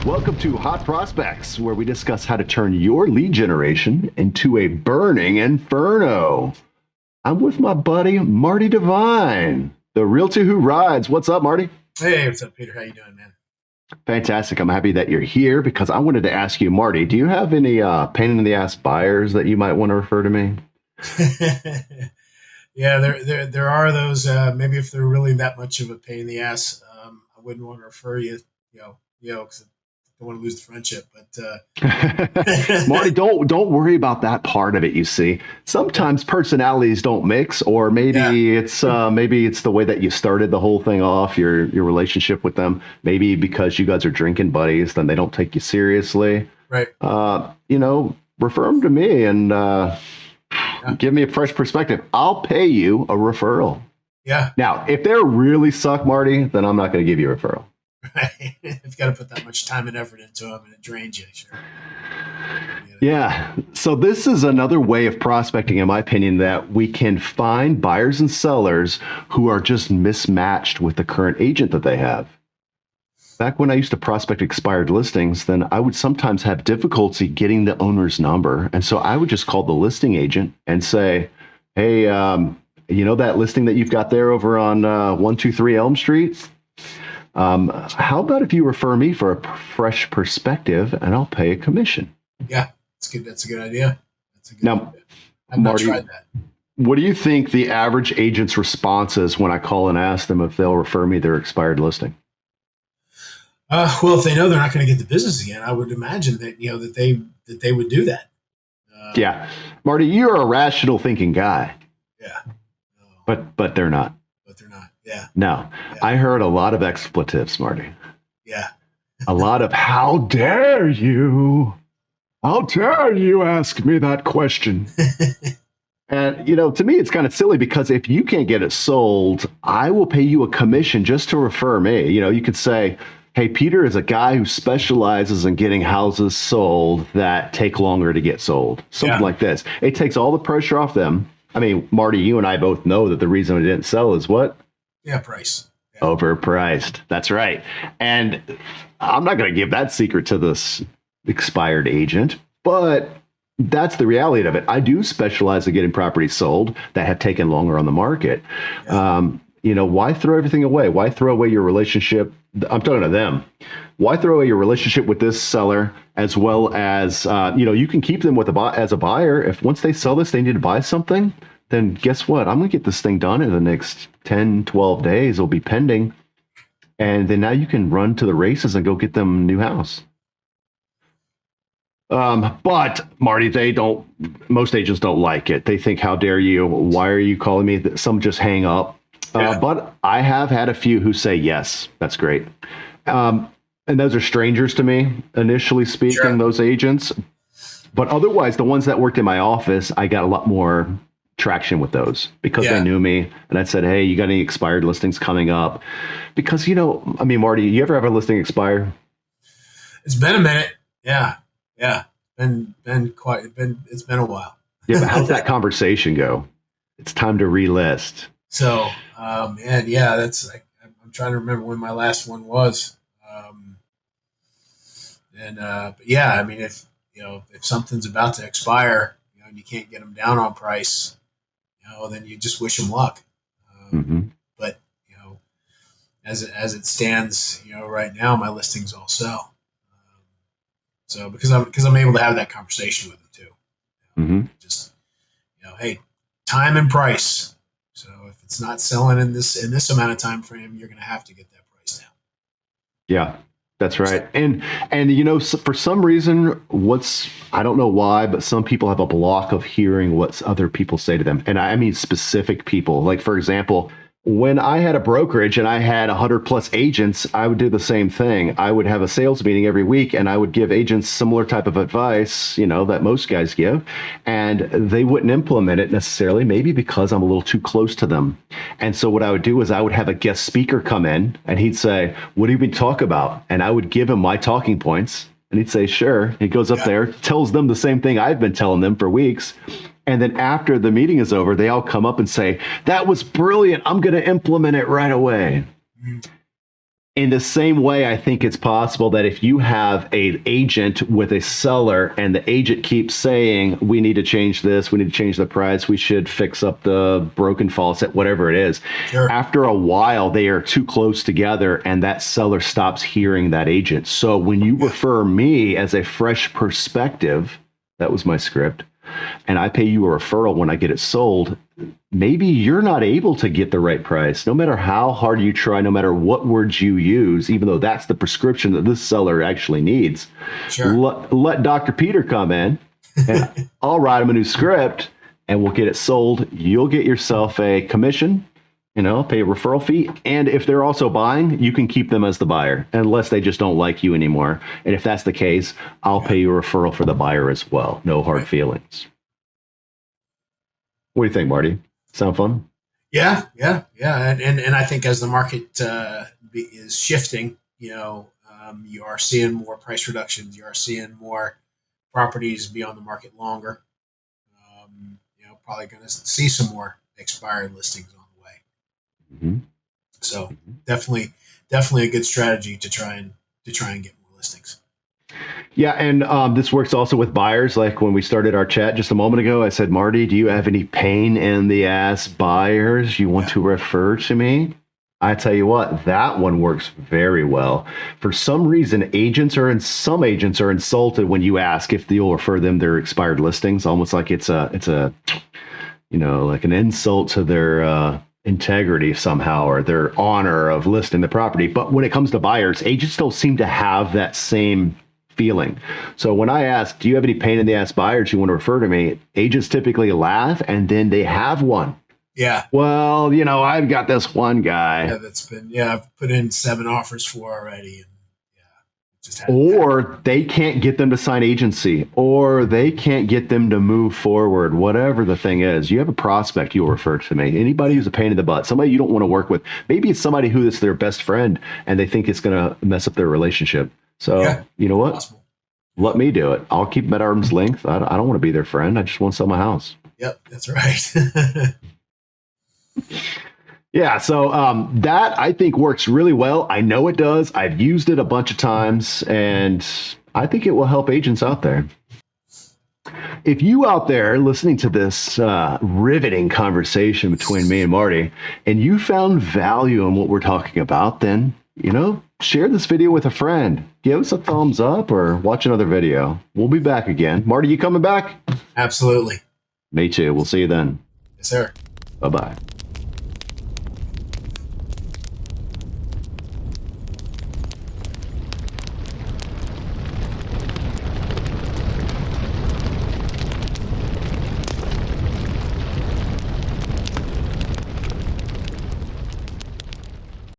Welcome to Hot Prospects, where we discuss how to turn your lead generation into a burning inferno. I'm with my buddy, Marty Devine, the realtor who rides. What's up, Marty? Hey, what's up, Peter? How you doing, man? Fantastic. I'm happy that you're here because I wanted to ask you, Marty, do you have any pain in the ass buyers that you might want to refer to me? Yeah, there are those. Maybe if they're really that much of a pain in the ass, I wouldn't want to refer you. Because I don't want to lose the friendship. But Marty, don't worry about that part of it. You see, sometimes personalities don't mix, or maybe it's the way that you started the whole thing off, your relationship with them. Maybe because you guys are drinking buddies, then they don't take you seriously. Right. Refer them to me and give me a fresh perspective. I'll pay you a referral. Yeah. Now, if they really suck, Marty, then I'm not going to give you a referral. Right. You've got to put that much time and effort into them, and it drains you. Sure. Yeah. So this is another way of prospecting, in my opinion, that we can find buyers and sellers who are just mismatched with the current agent that they have. Back when I used to prospect expired listings, then I would sometimes have difficulty getting the owner's number. And so I would just call the listing agent and say, hey, that listing that you've got there over on 123 Elm Street? How about if you refer me for a fresh perspective and I'll pay a commission? Yeah, that's good. That's a good idea. Now, I've not tried that. What do you think the average agent's response is when I call and ask them if they'll refer me their expired listing? Well, if they know they're not going to get the business again, I would imagine that that they would do that. Yeah, Marty, you're a rational thinking guy. Yeah, but they're not. But they're not. Yeah. No, yeah. I heard a lot of expletives, Marty. Yeah. A lot of how dare you? How dare you ask me that question? And, to me, it's kind of silly because if you can't get it sold, I will pay you a commission just to refer me. You could say, hey, Peter is a guy who specializes in getting houses sold that take longer to get sold. Something like this. It takes all the pressure off them. I mean, Marty, you and I both know that the reason it didn't sell is what? Yeah, price. Yeah. Overpriced. That's right. And I'm not going to give that secret to this expired agent, but that's the reality of it. I do specialize in getting properties sold that have taken longer on the market. Yeah. Why throw everything away? Why throw away your relationship? I'm talking to them. Why throw away your relationship with this seller as well as, you can keep them as a buyer. If once they sell this, they need to buy something, then guess what? I'm going to get this thing done in the next 10, 12 days. It'll be pending. And then now you can run to the races and go get them a new house. But Marty, most agents don't like it. They think, how dare you? Why are you calling me? Some just hang up. But I have had a few who say, yes, that's great. And those are strangers to me, initially speaking, those agents. But otherwise, the ones that worked in my office, I got a lot more traction with those because they knew me. And I said, hey, you got any expired listings coming up? Because, Marty, you ever have a listing expire? It's been a minute. Yeah. Yeah. It's been a while. Yeah. But how's that conversation go? It's time to relist. So, I'm trying to remember when my last one was. If something's about to expire, and you can't get them down on price, then you just wish them luck. But, as it stands, right now, my listings all sell. So because I'm able to have that conversation with them too. Just, hey, time and price. So if it's not selling in this amount of time frame, you're going to have to get that price down. Yeah, that's right. And for some reason, I don't know why, but some people have a block of hearing what other people say to them. And I mean specific people. Like, for example, when I had a brokerage and I had 100 plus agents, I would do the same thing. I would have a sales meeting every week and I would give agents similar type of advice, that most guys give, and they wouldn't implement it necessarily, maybe because I'm a little too close to them. And so what I would do is I would have a guest speaker come in and he'd say, what do you been talk about? And I would give him my talking points and he'd say, sure. He goes up there, tells them the same thing I've been telling them for weeks. And then after the meeting is over, they all come up and say, that was brilliant. I'm going to implement it right away. In the same way, I think it's possible that if you have an agent with a seller and the agent keeps saying, we need to change this, we need to change the price, we should fix up the broken faucet, whatever it is. Sure. After a while, they are too close together and that seller stops hearing that agent. So when you refer me as a fresh perspective, that was my script, and I pay you a referral when I get it sold, maybe you're not able to get the right price, no matter how hard you try, no matter what words you use, even though that's the prescription that this seller actually needs. Sure. Let Dr. Peter come in and I'll write him a new script and we'll get it sold. You'll get yourself a commission, pay a referral fee. And if they're also buying, you can keep them as the buyer unless they just don't like you anymore. And if that's the case, I'll pay you a referral for the buyer as well. No hard feelings. What do you think, Marty? Sound fun? Yeah. And I think as the market is shifting, you are seeing more price reductions. You are seeing more properties be on the market longer. Probably going to see some more expired listings on the way. Mm-hmm. So definitely a good strategy to try and get more listings. Yeah, and this works also with buyers. Like when we started our chat just a moment ago, I said, Marty, do you have any pain in the ass buyers you want to refer to me? I tell you what, that one works very well. For some reason, some agents are insulted when you ask if you'll refer them their expired listings, almost like it's a like an insult to their integrity somehow, or their honor of listing the property. But when it comes to buyers, agents don't seem to have that same feeling. So when I ask, do you have any pain in the ass buyers you want to refer to me? Agents typically laugh and then they have one. Yeah. Well, I've got this one guy. Yeah, I've put in 7 offers for already. And or they can't get them to sign agency, or they can't get them to move forward, whatever the thing is. You have a prospect you'll refer to me. Anybody who's a pain in the butt, somebody you don't want to work with. Maybe it's somebody who is their best friend and they think it's going to mess up their relationship. So you know what? Possible. Let me do it. I'll keep them at arm's length. I don't want to be their friend. I just want to sell my house. Yep, that's right. Yeah, so that I think works really well. I know it does. I've used it a bunch of times, and I think it will help agents out there. If you out there listening to this riveting conversation between me and Marty, and you found value in what we're talking about, then, share this video with a friend. Give us a thumbs up or watch another video. We'll be back again. Marty, you coming back? Absolutely. Me too. We'll see you then. Yes, sir. Bye-bye.